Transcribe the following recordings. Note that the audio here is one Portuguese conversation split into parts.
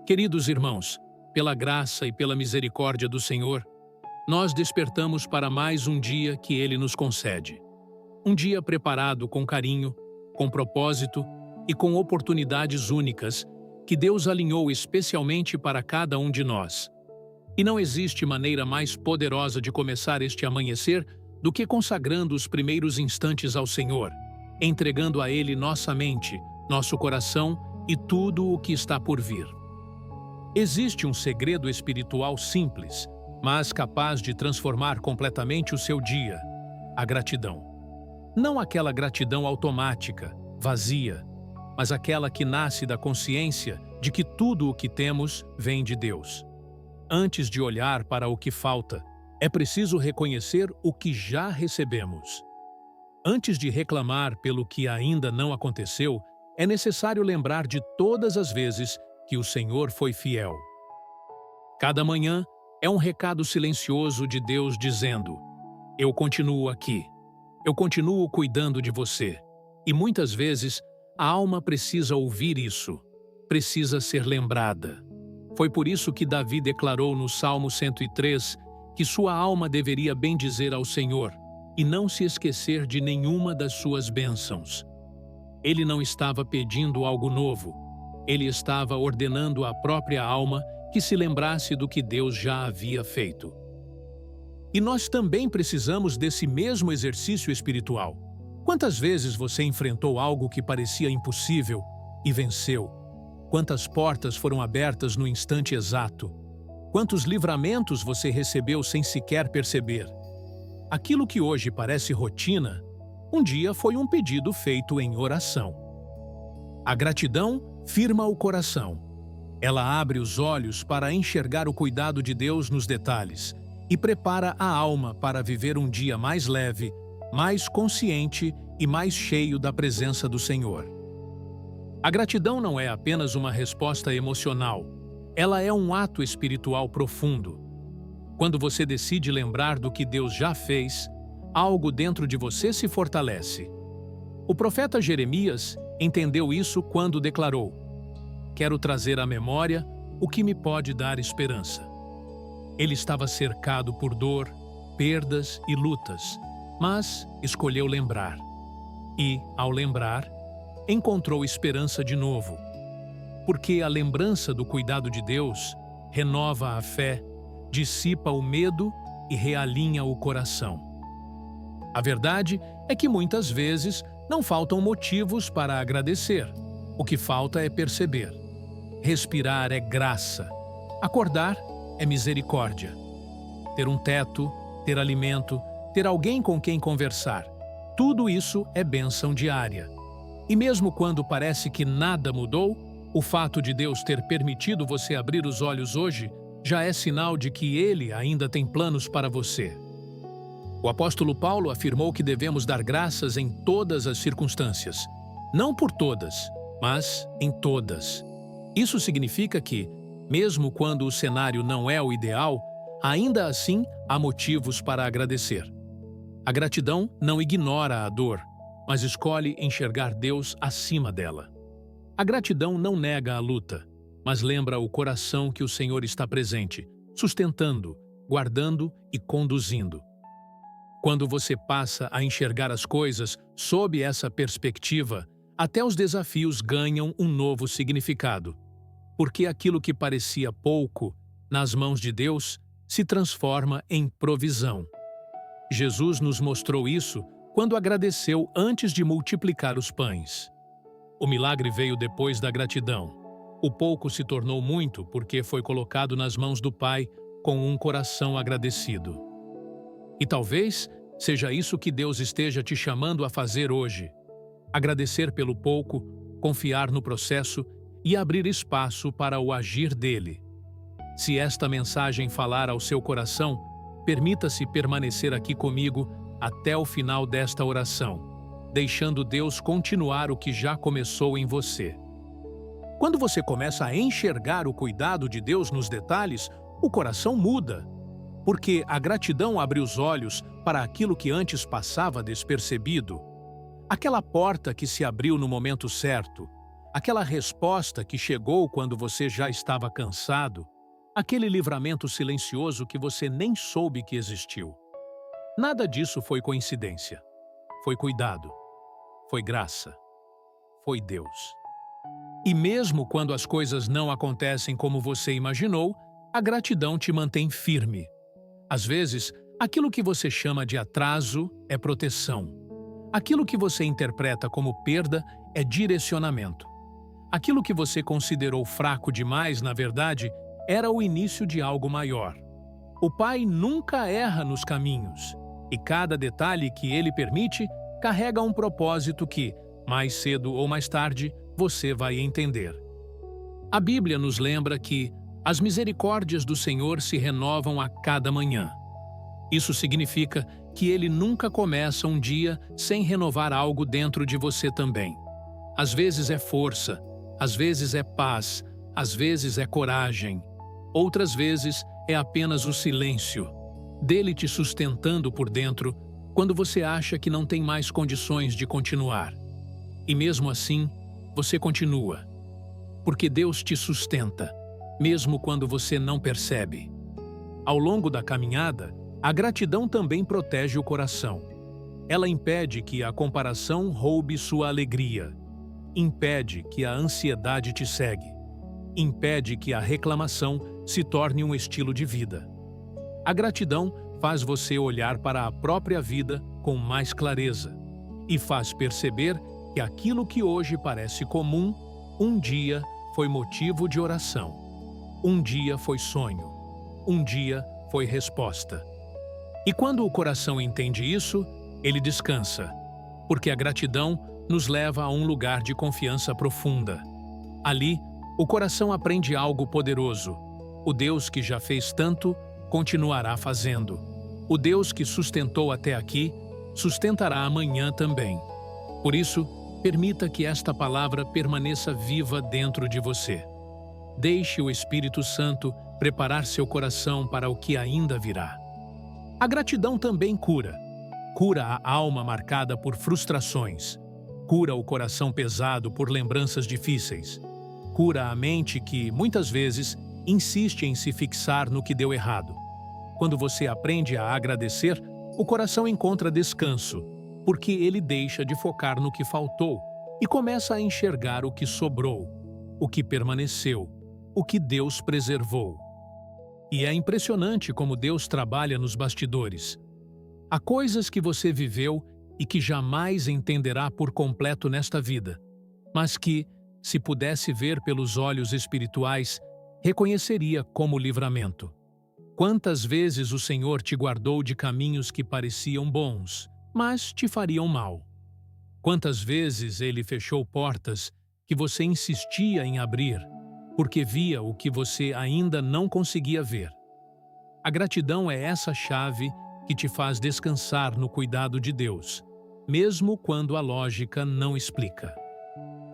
Queridos irmãos, pela graça e pela misericórdia do Senhor, nós despertamos para mais um dia que Ele nos concede. Um dia preparado com carinho, com propósito e com oportunidades únicas que Deus alinhou especialmente para cada um de nós. E não existe maneira mais poderosa de começar este amanhecer do que consagrando os primeiros instantes ao Senhor, entregando a Ele nossa mente, nosso coração e tudo o que está por vir. Existe um segredo espiritual simples, mas capaz de transformar completamente o seu dia: a gratidão. Não aquela gratidão automática, vazia, mas aquela que nasce da consciência de que tudo o que temos vem de Deus. Antes de olhar para o que falta, é preciso reconhecer o que já recebemos. Antes de reclamar pelo que ainda não aconteceu, é necessário lembrar de todas as vezes que o Senhor foi fiel. Cada manhã é um recado silencioso de Deus dizendo: eu continuo aqui, eu continuo cuidando de você. E muitas vezes a alma precisa ouvir isso, precisa ser lembrada. Foi por isso que Davi declarou no Salmo 103 que sua alma deveria bendizer ao Senhor e não se esquecer de nenhuma das suas bênçãos. Ele não estava pedindo algo novo, ele estava ordenando à própria alma que se lembrasse do que Deus já havia feito. E nós também precisamos desse mesmo exercício espiritual. Quantas vezes você enfrentou algo que parecia impossível e venceu? Quantas portas foram abertas no instante exato? Quantos livramentos você recebeu sem sequer perceber? Aquilo que hoje parece rotina, um dia foi um pedido feito em oração. A gratidão firma o coração. Ela abre os olhos para enxergar o cuidado de Deus nos detalhes e prepara a alma para viver um dia mais leve, mais consciente e mais cheio da presença do Senhor. A gratidão não é apenas uma resposta emocional, ela é um ato espiritual profundo. Quando você decide lembrar do que Deus já fez, algo dentro de você se fortalece. O profeta Jeremias entendeu isso quando declarou: quero trazer à memória o que me pode dar esperança. Ele estava cercado por dor, perdas e lutas, mas escolheu lembrar. E, ao lembrar, encontrou esperança de novo. Porque a lembrança do cuidado de Deus renova a fé, dissipa o medo e realinha o coração. A verdade é que muitas vezes não faltam motivos para agradecer. O que falta é perceber. Respirar é graça. Acordar é misericórdia. Ter um teto, ter alimento, ter alguém com quem conversar. Tudo isso é bênção diária. E mesmo quando parece que nada mudou, o fato de Deus ter permitido você abrir os olhos hoje já é sinal de que Ele ainda tem planos para você. O apóstolo Paulo afirmou que devemos dar graças em todas as circunstâncias. Não por todas, mas em todas. Isso significa que, mesmo quando o cenário não é o ideal, ainda assim há motivos para agradecer. A gratidão não ignora a dor, mas escolhe enxergar Deus acima dela. A gratidão não nega a luta, mas lembra o coração que o Senhor está presente, sustentando, guardando e conduzindo. Quando você passa a enxergar as coisas sob essa perspectiva, até os desafios ganham um novo significado. Porque aquilo que parecia pouco, nas mãos de Deus, se transforma em provisão. Jesus nos mostrou isso quando agradeceu antes de multiplicar os pães. O milagre veio depois da gratidão. O pouco se tornou muito porque foi colocado nas mãos do Pai com um coração agradecido. E talvez seja isso que Deus esteja te chamando a fazer hoje. Agradecer pelo pouco, confiar no processo e abrir espaço para o agir dele. Se esta mensagem falar ao seu coração, permita-se permanecer aqui comigo até o final desta oração, deixando Deus continuar o que já começou em você. Quando você começa a enxergar o cuidado de Deus nos detalhes, o coração muda, porque a gratidão abre os olhos para aquilo que antes passava despercebido. Aquela porta que se abriu no momento certo, aquela resposta que chegou quando você já estava cansado, aquele livramento silencioso que você nem soube que existiu. Nada disso foi coincidência. Foi cuidado. Foi graça. Foi Deus. E mesmo quando as coisas não acontecem como você imaginou, a gratidão te mantém firme. Às vezes, aquilo que você chama de atraso é proteção. Aquilo que você interpreta como perda é direcionamento. Aquilo que você considerou fraco demais, na verdade, era o início de algo maior. O Pai nunca erra nos caminhos, e cada detalhe que Ele permite carrega um propósito que, mais cedo ou mais tarde, você vai entender. A Bíblia nos lembra que as misericórdias do Senhor se renovam a cada manhã. Isso significa que Ele nunca começa um dia sem renovar algo dentro de você também. Às vezes é força, às vezes é paz, às vezes é coragem. Outras vezes é apenas o silêncio, dele te sustentando por dentro quando você acha que não tem mais condições de continuar. E mesmo assim, você continua, porque Deus te sustenta, mesmo quando você não percebe. Ao longo da caminhada, a gratidão também protege o coração. Ela impede que a comparação roube sua alegria, impede que a ansiedade te cegue, impede que a reclamação se torne um estilo de vida. A gratidão faz você olhar para a própria vida com mais clareza e faz perceber que aquilo que hoje parece comum, um dia foi motivo de oração, um dia foi sonho, um dia foi resposta. E quando o coração entende isso, ele descansa, porque a gratidão nos leva a um lugar de confiança profunda. Ali, o coração aprende algo poderoso. O Deus que já fez tanto, continuará fazendo. O Deus que sustentou até aqui, sustentará amanhã também. Por isso, permita que esta palavra permaneça viva dentro de você. Deixe o Espírito Santo preparar seu coração para o que ainda virá. A gratidão também cura. Cura a alma marcada por frustrações. Cura o coração pesado por lembranças difíceis. Cura a mente que, muitas vezes, insiste em se fixar no que deu errado. Quando você aprende a agradecer, o coração encontra descanso, porque ele deixa de focar no que faltou e começa a enxergar o que sobrou, o que permaneceu, o que Deus preservou. E é impressionante como Deus trabalha nos bastidores. Há coisas que você viveu e que jamais entenderá por completo nesta vida, mas que, se pudesse ver pelos olhos espirituais, reconheceria como livramento. Quantas vezes o Senhor te guardou de caminhos que pareciam bons, mas te fariam mal? Quantas vezes Ele fechou portas que você insistia em abrir, porque via o que você ainda não conseguia ver? A gratidão é essa chave que te faz descansar no cuidado de Deus, mesmo quando a lógica não explica.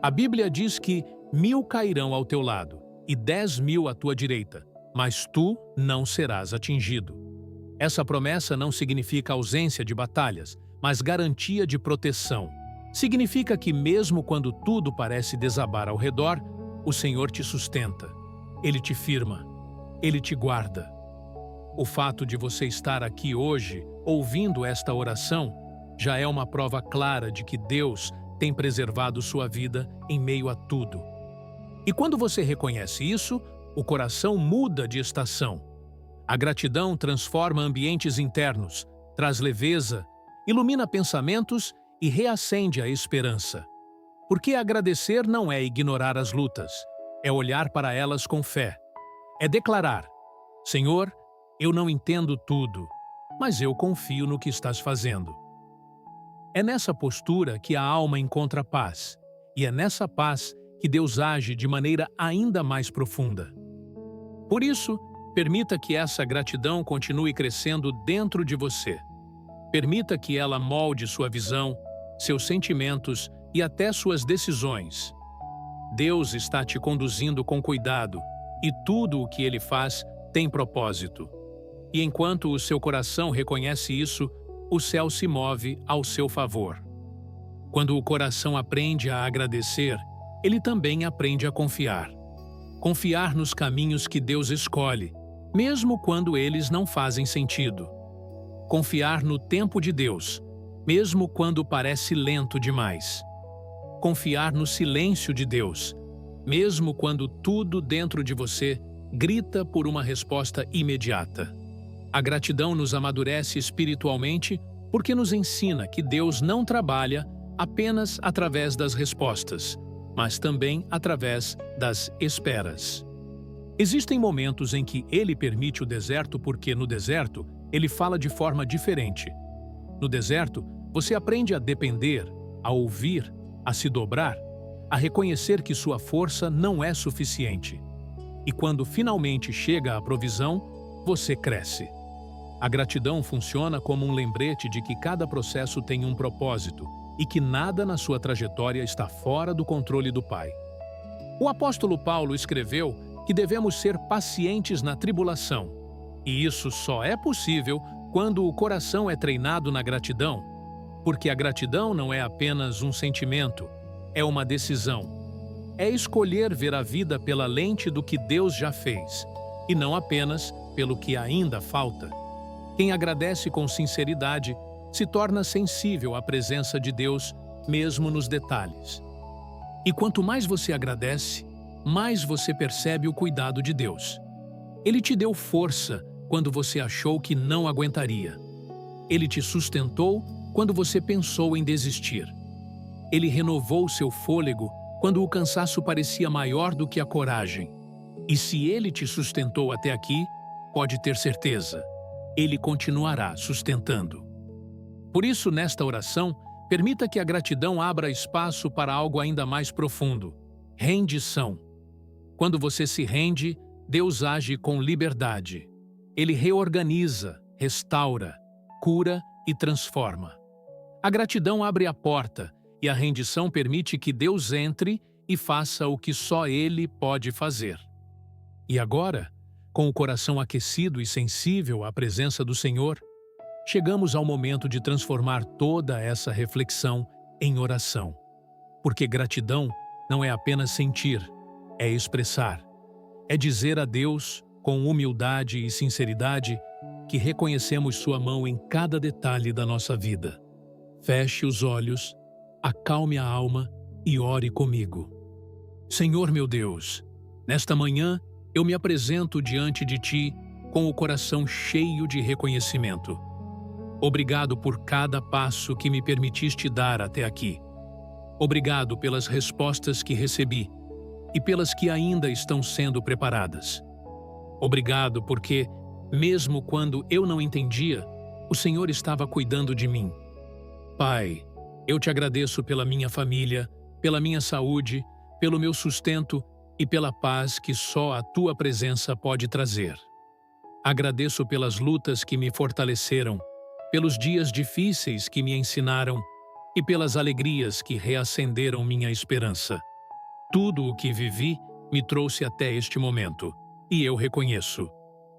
A Bíblia diz que 1000 cairão ao teu lado e 10.000 à tua direita, mas tu não serás atingido. Essa promessa não significa ausência de batalhas, mas garantia de proteção. Significa que mesmo quando tudo parece desabar ao redor, o Senhor te sustenta, Ele te firma, Ele te guarda. O fato de você estar aqui hoje, ouvindo esta oração, já é uma prova clara de que Deus tem preservado sua vida em meio a tudo. E quando você reconhece isso, o coração muda de estação. A gratidão transforma ambientes internos, traz leveza, ilumina pensamentos e reacende a esperança. Porque agradecer não é ignorar as lutas, é olhar para elas com fé. É declarar: Senhor, eu não entendo tudo, mas eu confio no que estás fazendo. É nessa postura que a alma encontra paz, e é nessa paz que Deus age de maneira ainda mais profunda. Por isso, permita que essa gratidão continue crescendo dentro de você. Permita que ela molde sua visão, seus sentimentos e até suas decisões. Deus está te conduzindo com cuidado, e tudo o que Ele faz tem propósito. E enquanto o seu coração reconhece isso, o céu se move ao seu favor. Quando o coração aprende a agradecer, ele também aprende a confiar. Confiar nos caminhos que Deus escolhe, mesmo quando eles não fazem sentido. Confiar no tempo de Deus, mesmo quando parece lento demais. Confiar no silêncio de Deus, mesmo quando tudo dentro de você grita por uma resposta imediata. A gratidão nos amadurece espiritualmente porque nos ensina que Deus não trabalha apenas através das respostas, mas também através das esperas. Existem momentos em que Ele permite o deserto porque, no deserto, Ele fala de forma diferente. No deserto, você aprende a depender, a ouvir, a se dobrar, a reconhecer que sua força não é suficiente. E quando finalmente chega a provisão, você cresce. A gratidão funciona como um lembrete de que cada processo tem um propósito e que nada na sua trajetória está fora do controle do Pai. O apóstolo Paulo escreveu que devemos ser pacientes na tribulação, e isso só é possível quando o coração é treinado na gratidão, porque a gratidão não é apenas um sentimento, é uma decisão. É escolher ver a vida pela lente do que Deus já fez, e não apenas pelo que ainda falta. Quem agradece com sinceridade se torna sensível à presença de Deus, mesmo nos detalhes. E quanto mais você agradece, mais você percebe o cuidado de Deus. Ele te deu força quando você achou que não aguentaria. Ele te sustentou quando você pensou em desistir. Ele renovou seu fôlego quando o cansaço parecia maior do que a coragem. E se Ele te sustentou até aqui, pode ter certeza, Ele continuará sustentando. Por isso, nesta oração, permita que a gratidão abra espaço para algo ainda mais profundo: rendição. Quando você se rende, Deus age com liberdade. Ele reorganiza, restaura, cura e transforma. A gratidão abre a porta e a rendição permite que Deus entre e faça o que só Ele pode fazer. E agora, com o coração aquecido e sensível à presença do Senhor, chegamos ao momento de transformar toda essa reflexão em oração. Porque gratidão não é apenas sentir, é expressar. É dizer a Deus, com humildade e sinceridade, que reconhecemos Sua mão em cada detalhe da nossa vida. Feche os olhos, acalme a alma e ore comigo. Senhor meu Deus, nesta manhã eu me apresento diante de Ti com o coração cheio de reconhecimento. Obrigado por cada passo que me permitiste dar até aqui. Obrigado pelas respostas que recebi e pelas que ainda estão sendo preparadas. Obrigado porque, mesmo quando eu não entendia, o Senhor estava cuidando de mim. Pai, eu te agradeço pela minha família, pela minha saúde, pelo meu sustento e pela paz que só a Tua presença pode trazer. Agradeço pelas lutas que me fortaleceram, pelos dias difíceis que me ensinaram e pelas alegrias que reacenderam minha esperança. Tudo o que vivi me trouxe até este momento, e eu reconheço.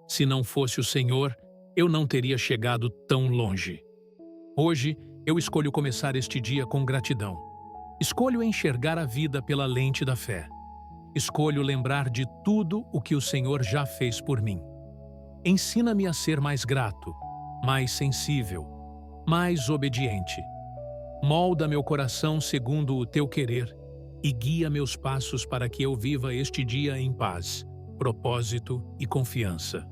Se não fosse o Senhor, eu não teria chegado tão longe. Hoje, eu escolho começar este dia com gratidão. Escolho enxergar a vida pela lente da fé. Escolho lembrar de tudo o que o Senhor já fez por mim. Ensina-me a ser mais grato, mais sensível, mais obediente. Molda meu coração segundo o Teu querer e guia meus passos para que eu viva este dia em paz, propósito e confiança.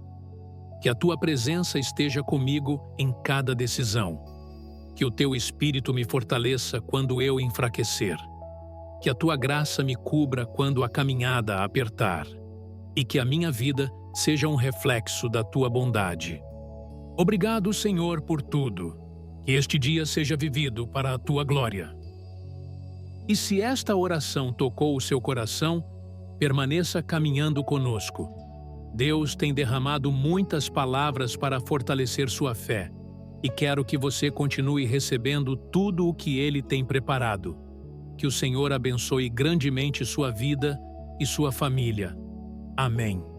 Que a Tua presença esteja comigo em cada decisão. Que o Teu Espírito me fortaleça quando eu enfraquecer. Que a Tua graça me cubra quando a caminhada apertar. E que a minha vida seja um reflexo da Tua bondade. Obrigado, Senhor, por tudo. Que este dia seja vivido para a Tua glória. E se esta oração tocou o seu coração, permaneça caminhando conosco. Deus tem derramado muitas palavras para fortalecer sua fé, e quero que você continue recebendo tudo o que Ele tem preparado. Que o Senhor abençoe grandemente sua vida e sua família. Amém.